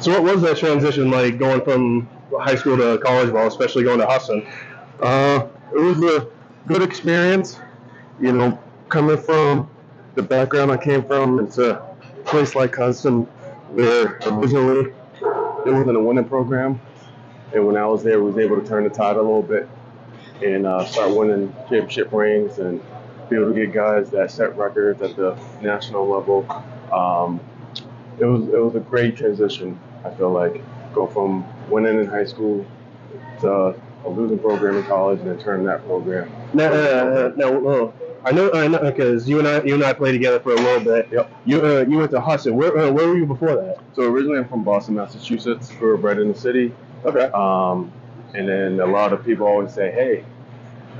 So what was that transition like going from high school to college ball, especially going to Hudson? It was a good experience, coming from the background I came from. It's a place like Hudson where originally it wasn't a winning program, and when I was there, we was able to turn the tide a little bit and start winning championship rings and be able to get guys that set records at the national level. It was a great transition. I feel like go from winning in high school to a losing program in college and then turning that program. I know, because you and I played together for a little bit. Yep. You went to Hudson. Where were you before that? So originally I'm from Boston, Massachusetts. We were bred in the city. Okay. And then a lot of people always say, "Hey,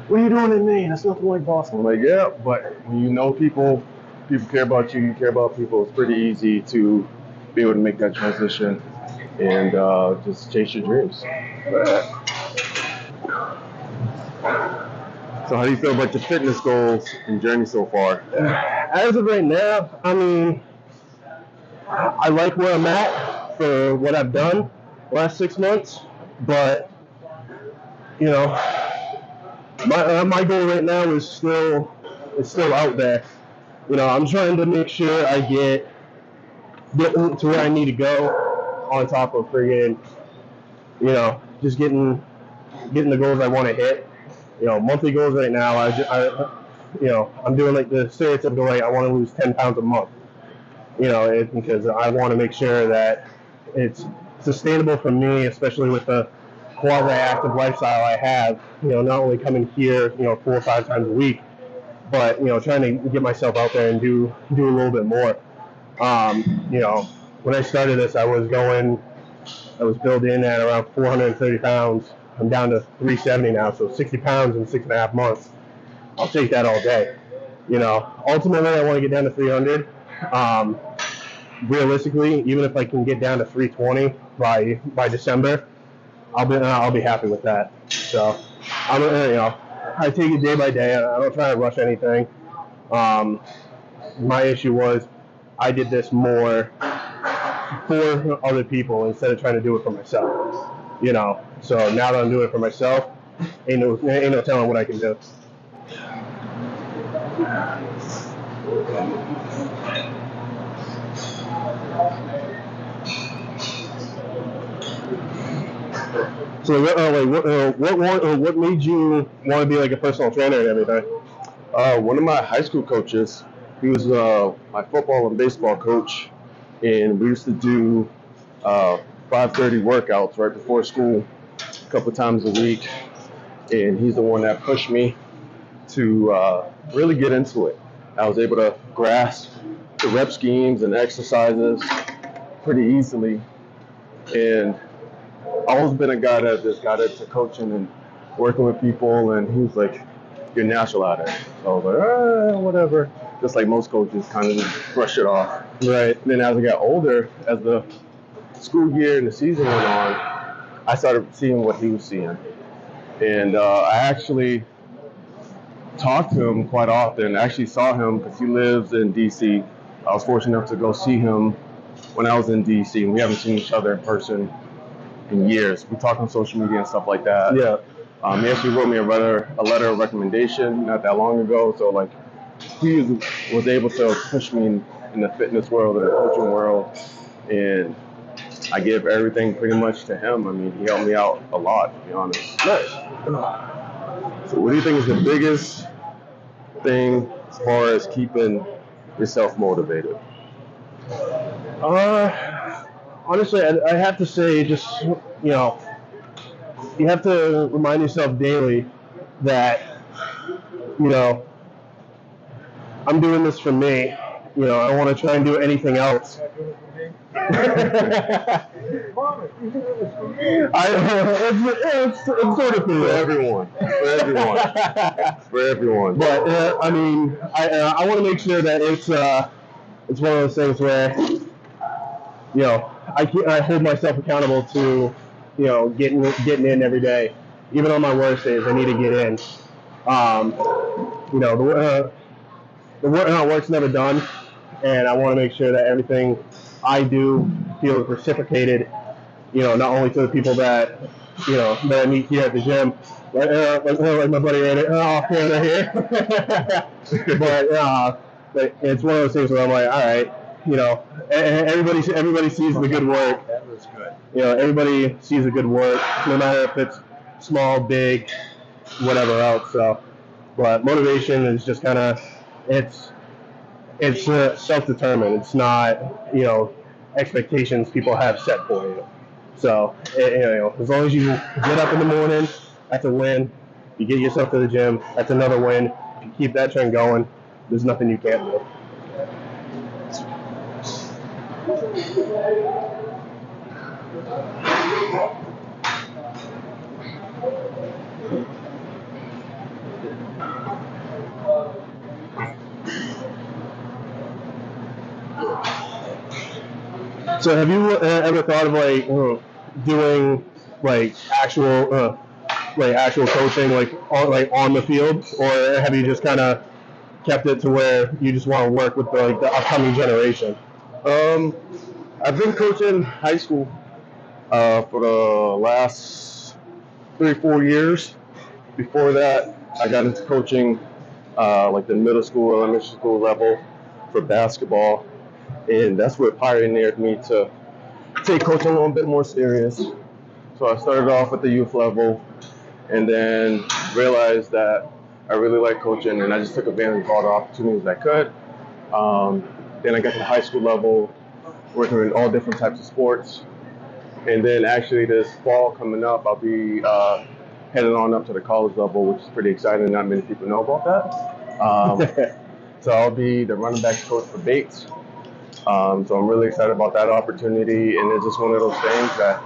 what are you doing in Maine? That's nothing like Boston." I'm like, yeah, but when you know people care about you, you care about people. It's pretty easy to be able to make that transition and just chase your dreams. So how do you feel about your fitness goals and journey so far? As of right now, I mean, I like where I'm at for what I've done last 6 months, but my goal right now is still out there. I'm trying to make sure I get to where I need to go on top of friggin', just getting the goals I want to hit. Monthly goals right now, I'm doing like the stereotypical, like I want to lose 10 pounds a month. Because I want to make sure that it's sustainable for me, especially with the quasi-active lifestyle I have. Not only coming here, 4 or 5 times a week, but trying to get myself out there and do a little bit more. When I started this, I was built in at around 430 pounds. I'm down to 370 now, so 60 pounds in 6.5 months. I'll take that all day. Ultimately, I want to get down to 300. Realistically, even if I can get down to 320 by December, I'll be happy with that. So, I take it day by day. I don't try to rush anything. My issue was I did this more for other people instead of trying to do it for myself. So now that I'm doing it for myself, ain't no telling what I can do. So what made you want to be like a personal trainer and everything? One of my high school coaches, he was my football and baseball coach, and we used to do 5:30 workouts right before school a couple times a week, and he's the one that pushed me to really get into it. I was able to grasp the rep schemes and exercises pretty easily, and I've always been a guy that just got into coaching and working with people, and he was like, "You're natural at it." So I was like, whatever. Just like most coaches, kind of just brush it off. Right. And then as I got older, as the school year and the season went on, I started seeing what he was seeing. And I actually talked to him quite often. I actually saw him because he lives in D.C. I was fortunate enough to go see him when I was in D.C. and we haven't seen each other in person in years. We talk on social media and stuff like that. Yeah. He actually wrote me a letter of recommendation not that long ago. So like he was able to push me in the fitness world and the coaching world, and I give everything pretty much to him. I mean, he helped me out a lot, to be honest. Nice. So what do you think is the biggest thing as far as keeping yourself motivated? Honestly, I have to say, just you have to remind yourself daily that I'm doing this for me. I don't want to try and do anything else. It's sort of for everyone. For everyone. But I mean, I want to make sure that it's one of those things where I hold myself accountable to getting in every day even on my worst days, I need to get in. You know, the work's never done, and I want to make sure that everything I do feels reciprocated. You know, not only to the people that that I meet here at the gym, like my buddy right here, but it's one of those things where I'm like, all right, everybody sees the good work. That was good. You know, everybody sees the good work, no matter if it's small, big, whatever else. So, but motivation is just kind of it's self-determined. It's not expectations people have set for you. So as long as you get up in the morning, that's a win. You get yourself to the gym, that's another win. If you keep that trend going, there's nothing you can't do. So have you ever thought of doing actual coaching on the field, or have you just kind of kept it to where you just want to work with the upcoming generation? I've been coaching high school for the last 3-4 years. Before that, I got into coaching the middle school, elementary school level for basketball, and that's what pioneered me to take coaching a little bit more serious. So I started off at the youth level, and then realized that I really like coaching, and I just took advantage of all the opportunities I could. Then I got to the high school level, working in all different types of sports. And then actually this fall coming up, I'll be heading on up to the college level, which is pretty exciting. Not many people know about that. So I'll be the running backs coach for Bates. So I'm really excited about that opportunity, and it's just one of those things that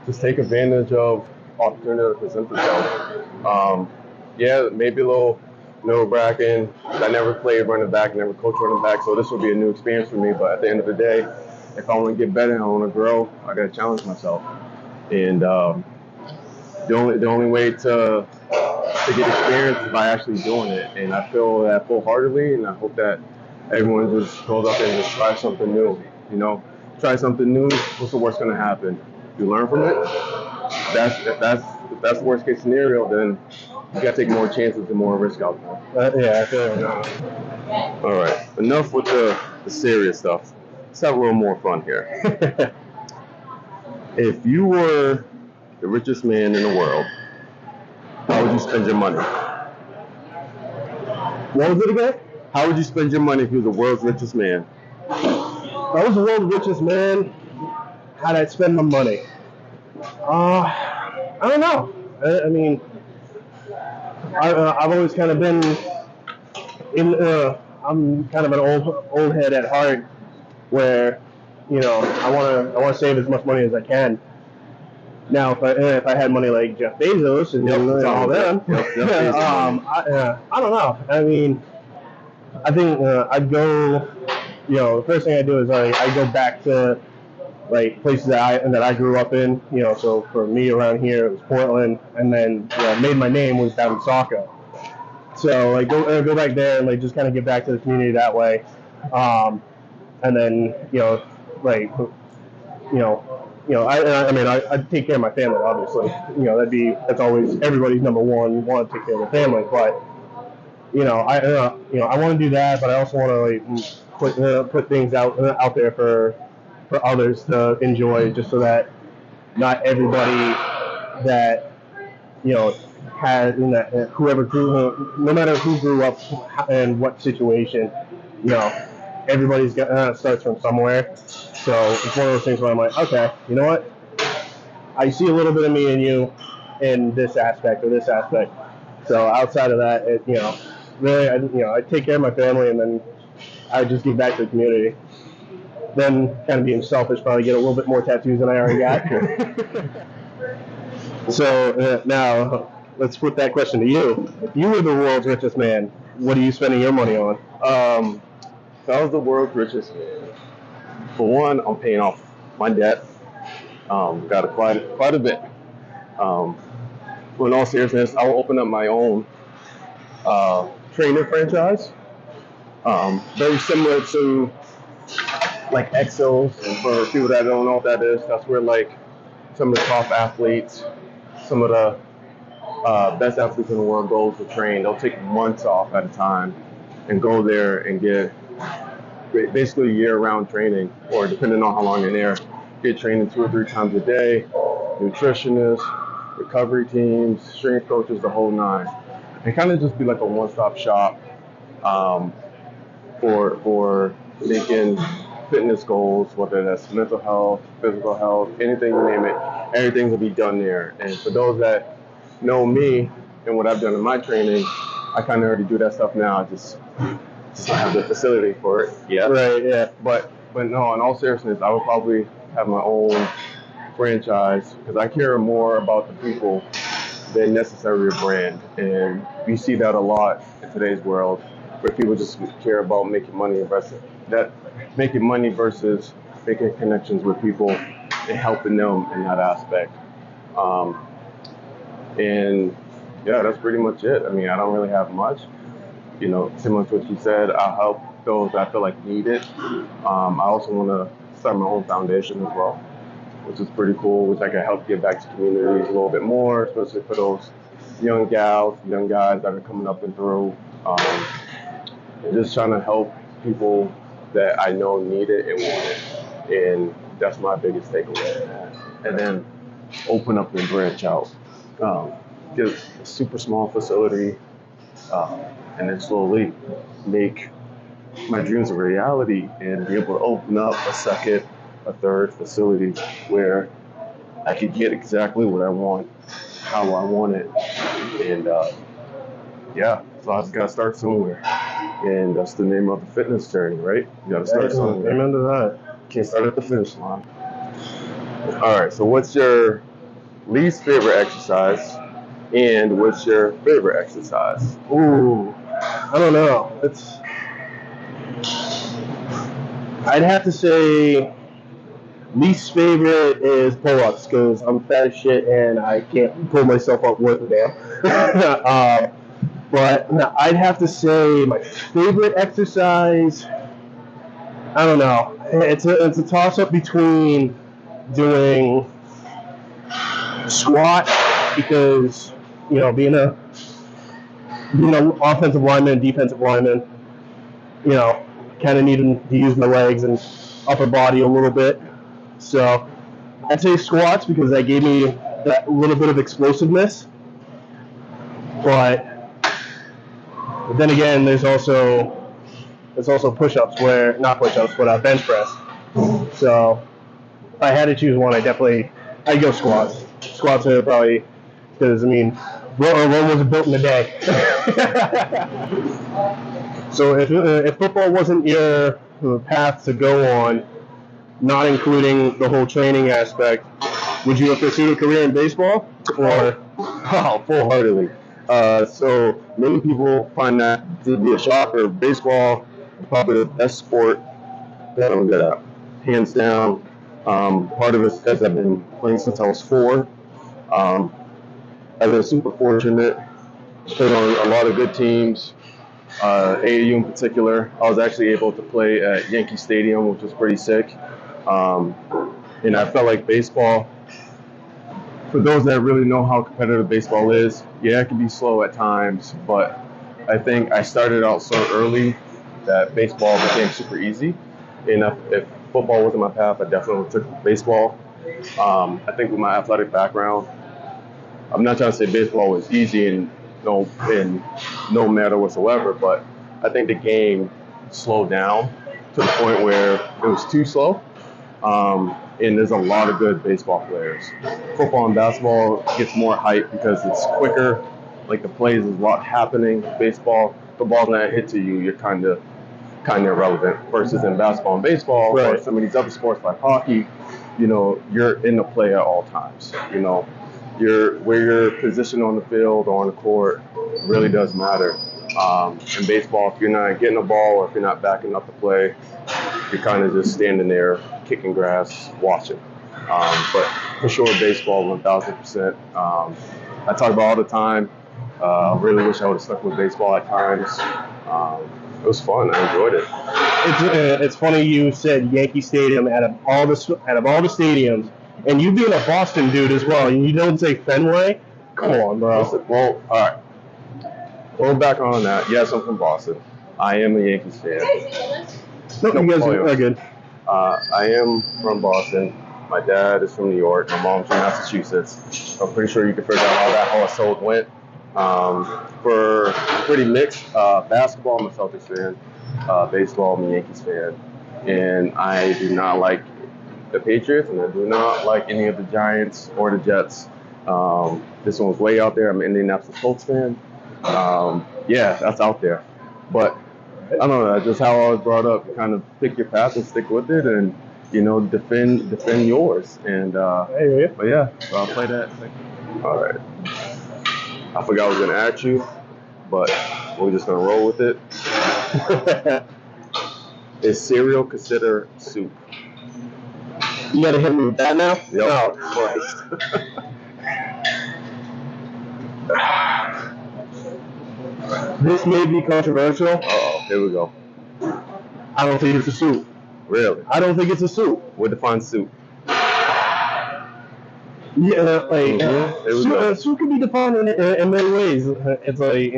just take advantage of opportunity to present itself. Yeah, maybe a little nerve-wracking. I never played running back, never coached running back, so this will be a new experience for me. But at the end of the day, if I want to get better and I want to grow, I got to challenge myself. And the only way to get experience is by actually doing it. And I feel that full-heartedly, and I hope that everyone just goes out there and just try something new. Try something new. What's the worst going to happen? You learn from it. If that's the worst case scenario, then you got to take more chances and more risk out there. Yeah, I feel like. All right, enough with the serious stuff. Let's have a little more fun here. If you were the richest man in the world, how would you spend your money? What was it again? How would you spend your money if you were the world's richest man? If I was the world's richest man, how'd I spend my money? I don't know. I mean, I've always kind of been I'm kind of an old head at heart, where I want to save as much money as I can. Now, if I had money like Jeff Bezos and all them, I don't know. I mean, I think I'd go. The first thing I do is I go back to places that I grew up in. So for me around here it was Portland, and then made my name was down in Saco. So go back there and just kind of give back to the community that way, and then I take care of my family, obviously. That's always everybody's number one. You want to take care of the family, but I want to do that, but I also want to put things out there for others to enjoy, just so that not everybody that has whoever no matter who grew up and what situation, everybody's starts from somewhere. So it's one of those things where I'm like, okay, you know what? I see a little bit of me in you in this aspect or this aspect. So outside of that, really, I take care of my family, and then I just give back to the community. Then, kind of being selfish, probably get a little bit more tattoos than I already got. So now, let's put that question to you. If you were the world's richest man, what are you spending your money on? If I was the world's richest man, for one, I'm paying off my debt. Got quite a bit. in all seriousness, I'll open up my own trainer franchise. Very similar to like Exos. And for people that don't know what that is, that's where like some of the top athletes, some of the best athletes in the world go to train. They'll take months off at a time and go there and get basically year-round training, or depending on how long you're there, get training 2 or 3 times a day, nutritionists, recovery teams, strength coaches, the whole nine. And kind of just be like a one-stop shop for making fitness goals, whether that's mental health, physical health, anything you name it, everything will be done there. And for those that know me and what I've done in my training, I kind of already do that stuff now. I just don't have the facility for it yet. Right, yeah. But no, in all seriousness, I would probably have my own franchise because I care more about the people than necessarily a brand. And we see that a lot in today's world, where people just care about making money versus making connections with people and helping them in that aspect. And yeah, that's pretty much it. I mean, I don't really have much. You know, similar to what you said, I'll help those that I feel like need it. I also want to start my own foundation as well, which is pretty cool, which I can help give back to communities a little bit more, especially for those young gals, young guys that are coming up and through. And just trying to help people that I know need it and want it. And that's my biggest takeaway. And then open up and branch out. Get a super small facility, and then slowly make my dreams a reality and be able to open up a second, a third facility where I could get exactly what I want, how I want it. And yeah, so I just got to start somewhere. And that's the name of the fitness journey, right? You got to start somewhere. Amen to that. Can't start at the finish line. All right, so what's your least favorite exercise and what's your favorite exercise? Ooh, I don't know. I'd have to say least favorite is pull-ups because I'm fat as shit and I can't pull myself up worth a damn. But no, I'd have to say my favorite exercise, I don't know. It's a toss-up between doing squat because, you know, being an offensive lineman, defensive lineman, you know, kind of needing to use my legs and upper body a little bit. So I'd say squats because that gave me that little bit of explosiveness. But then again, there's also push-ups where, not push-ups, but bench press. So if I had to choose one, I'd go squats. Squats are probably, because, I mean, Rome wasn't built in a day. So if football wasn't your path to go on, not including the whole training aspect, would you have pursued a career in baseball? Or Full-heartedly. So many people find that to be a shocker. Baseball is probably the best sport that I'm good at, hands down. Part of it is because I've been playing since I was 4. I've been super fortunate, played on a lot of good teams, AAU in particular. I was actually able to play at Yankee Stadium, which was pretty sick. And I felt like baseball, for those that really know how competitive baseball is, yeah, it can be slow at times, but I think I started out so early that baseball became super easy. And if football wasn't my path, I definitely took baseball. I think with my athletic background, I'm not trying to say baseball was easy and no matter whatsoever, but I think the game slowed down to the point where it was too slow. And there's a lot of good baseball players. Football and basketball gets more hype because it's quicker, like the plays is a lot happening. Baseball, the ball's not hit to you, you're kind of irrelevant. Versus in basketball and baseball, right, or some of these other sports like hockey, you know, you're in the play at all times. You know, where you're positioned on the field or on the court really does matter. In baseball, if you're not getting the ball or if you're not backing up the play, you're kind of just standing there, kicking grass, watching. But for sure, baseball, 1,000%. I talk about all the time. I really wish I would have stuck with baseball at times. It was fun. I enjoyed it. It's funny you said Yankee Stadium out of all the stadiums, and you being a Boston dude as well, and you don't say Fenway. Come on, bro. Well, all right. Going back on that, yes, I'm from Boston. I am a Yankees fan. No, you guys are good. I am from Boston. My dad is from New York. My mom's from Massachusetts. I'm pretty sure you can figure out how that household went. For pretty mixed. Basketball, I'm a Celtics fan. Baseball, I'm a Yankees fan. And I do not like the Patriots, and I do not like any of the Giants or the Jets. This one's way out there. I'm an Indianapolis Colts fan. Yeah, that's out there. But I don't know. That's just how I was brought up. Kind of pick your path and stick with it, and defend yours. And but yeah, so I'll play that. All right. I forgot I was gonna ask you, but we're just gonna roll with it. Is cereal considered soup? You gotta hit me with that now? Yep. Oh, Christ. This may be controversial. Uh-oh, here we go. I don't think it's a soup. Really? I don't think it's a soup. What defines soup? Yeah, like soup can be defined in many ways. It's like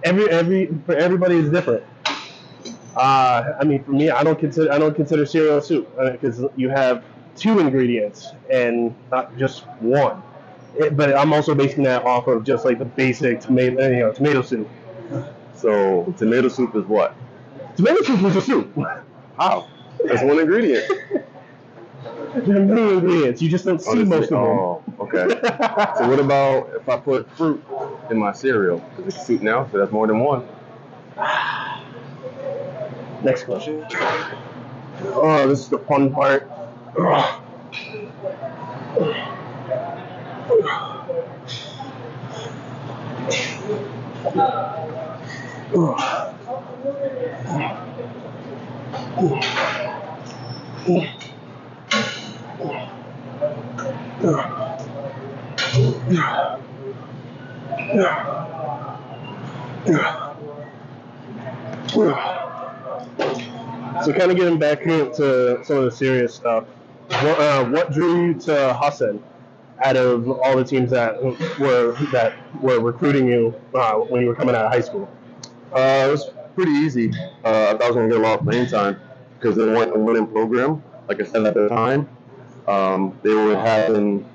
everybody is different. I mean, for me, I don't consider cereal soup because you have 2 ingredients and not just one. But I'm also basing that off of just like the basic tomato soup. So tomato soup is what? Tomato soup is a soup. How? That's one ingredient. There are many ingredients. You just don't see most of them. Oh, okay. So what about if I put fruit in my cereal? Is it soup now? So that's more than one. Next question. Oh, this is the fun part. So kind of getting back into some of the serious stuff, what drew you to Hassan out of all the teams that were recruiting you when you were coming out of high school? It was pretty easy. I thought I was going to get a lot of playing time because they weren't a winning program. Like I said at the time, they were having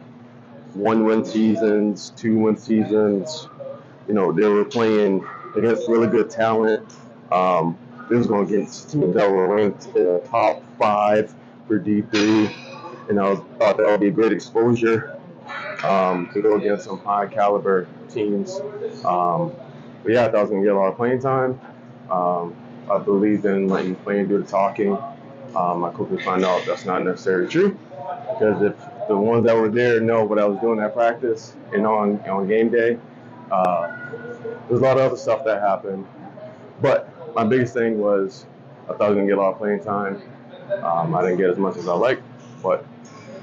1-win seasons, 2-win seasons. They were playing against really good talent. They was going against teams that were ranked in the top 5 for D3, and I thought that would be a great exposure to go against some high caliber teams. But yeah, I thought I was going to get a lot of playing time. I believe in letting playing do the talking. I quickly find out that's not necessarily true, because if the ones that were there know what I was doing at practice and on game day, there's a lot of other stuff that happened. But my biggest thing was I thought I was going to get a lot of playing time. I didn't get as much as I liked, but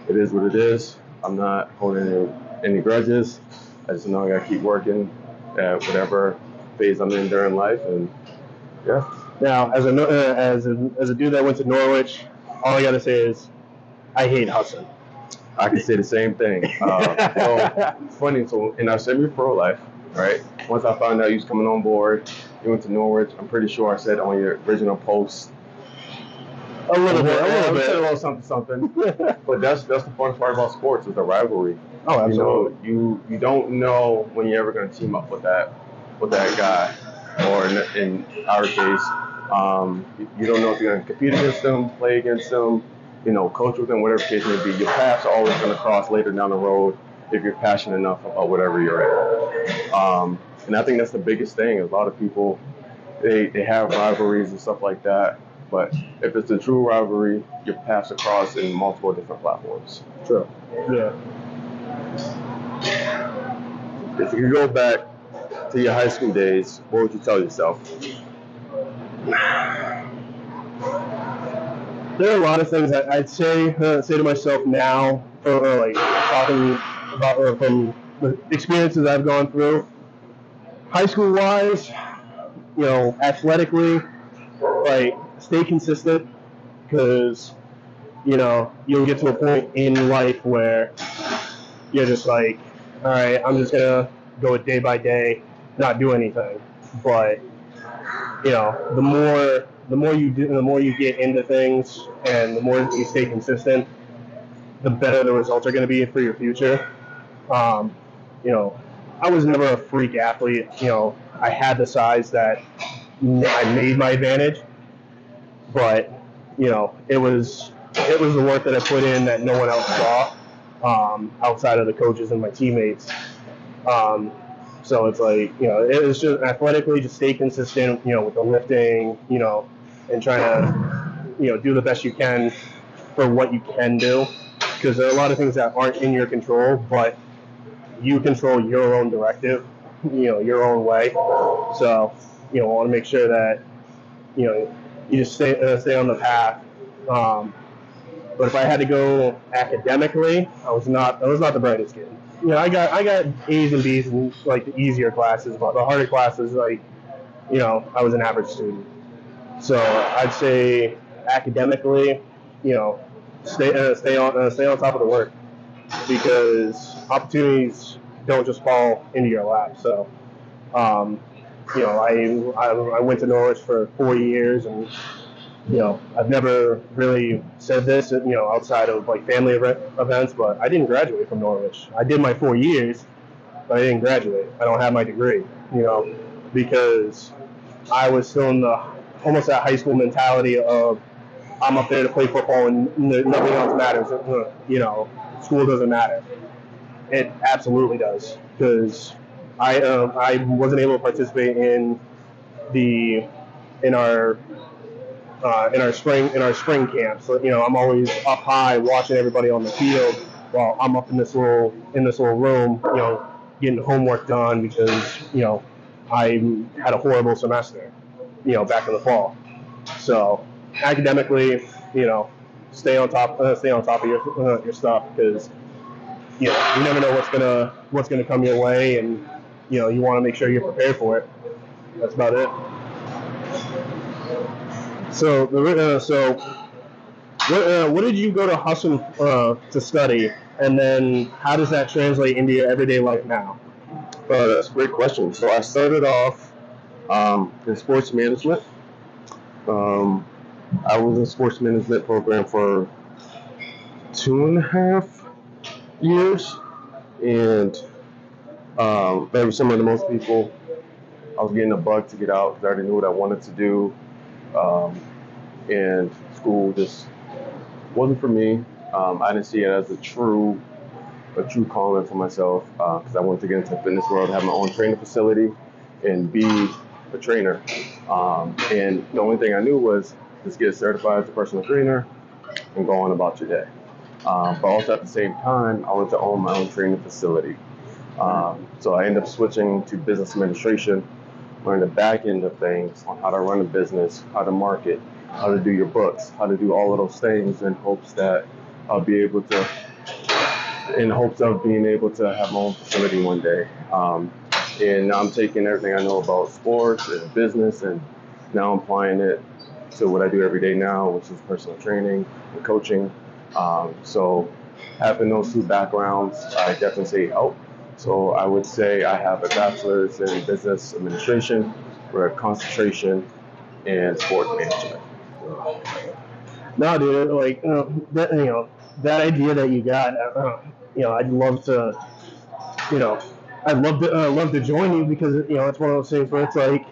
it is what it is. I'm not holding any grudges. I just know I got to keep working at whatever phase I'm in during life, and yeah. Now, as a dude that went to Norwich, all I gotta say is, I hate Hassan. I can say the same thing. Funny. So in our semi-pro life, right? Once I found out you was coming on board, you went to Norwich. I'm pretty sure I said on your original post. A little bit. Said a little something. But that's the fun part about sports is the rivalry. Oh, absolutely. You don't know when you're ever going to team up with that guy, or in our case, you don't know if you're going to compete against them, play against them, coach with them, whatever the case may be. Your paths are always going to cross later down the road if you're passionate enough about whatever you're at. And I think that's the biggest thing. A lot of people, they have rivalries and stuff like that, but if it's a true rivalry, your paths are crossed in multiple different platforms. True. Yeah. If you could go back to your high school days, what would you tell yourself? There are a lot of things that I'd say to myself now, or like talking about from the experiences I've gone through, high school wise, athletically, like stay consistent because you'll get to a point in life where you're just like, all right, I'm just gonna go day by day, not do anything. But the more you do, the more you get into things, and the more you stay consistent, the better the results are going to be for your future. Um, I was never a freak athlete. I had the size that I made my advantage, but it was the work that I put in that no one else saw, outside of the coaches and my teammates. Um, so it's like, it was just athletically, just stay consistent, with the lifting, and trying to, do the best you can for what you can do. Because there are a lot of things that aren't in your control, but you control your own directive, your own way. So, I want to make sure that, you just stay on the path. But if I had to go academically, I was not the brightest kid. I got A's and B's in like the easier classes, but the harder classes, like, I was an average student. So I'd say academically, stay on top of the work because opportunities don't just fall into your lap. So, I went to Norwich for 4 years, and I've never really said this, outside of like family events, but I didn't graduate from Norwich. I did my 4 years, but I didn't graduate. I don't have my degree, because I was still in almost that high school mentality of I'm up there to play football and nothing else matters. School doesn't matter. It absolutely does because I wasn't able to participate the in our spring camp. So I'm always up high watching everybody on the field while I'm up in this little room, getting homework done because I had a horrible semester, back in the fall. So academically, stay on top of your stuff because you never know what's gonna come your way, and you want to make sure you're prepared for it. That's about it. So, what did you go to Hustle to study, and then how does that translate into your everyday life now? That's a great question. So I started off in sports management. I was in a sports management program for 2.5 years, and very similar to most people, I was getting a bug to get out because I already knew what I wanted to do, and school just wasn't for me. I didn't see it as a true calling for myself because I wanted to get into the fitness world, have my own training facility, and be a trainer. And the only thing I knew was just get certified as a personal trainer and go on about your day. But also at the same time, I wanted to own my own training facility. So I ended up switching to business administration, learn the back end of things on how to run a business, how to market, how to do your books, how to do all of those things in hopes of being able to have my own facility one day. And now I'm taking everything I know about sports and business, and now I'm applying it to what I do every day now, which is personal training and coaching. So having those two backgrounds, I definitely say help. So I would say I have a bachelor's in business administration with a concentration in sports management. No, dude, like that idea that you got, I'd love to, love to join you because it's one of those things where it's like,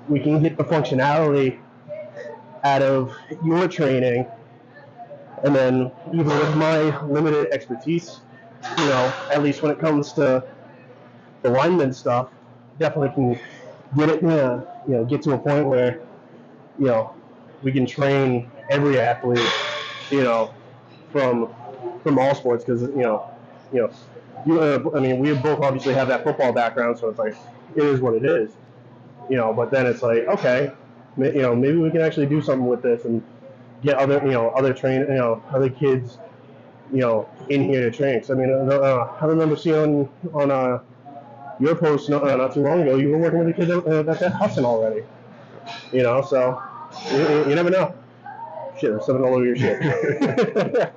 we can get the functionality out of your training, and then even with my limited expertise, at least when it comes to the lineman stuff, definitely can get it, get to a point where, we can train every athlete, from all sports because, we both obviously have that football background, so it's like, it is what it is, but then it's like, okay, maybe we can actually do something with this and get other kids, in here to train. 'Cause, I mean, I remember seeing on your post not too long ago, you were working with a kid that's at Hudson already. So you never know. Shit, I'm stepping all over your shit.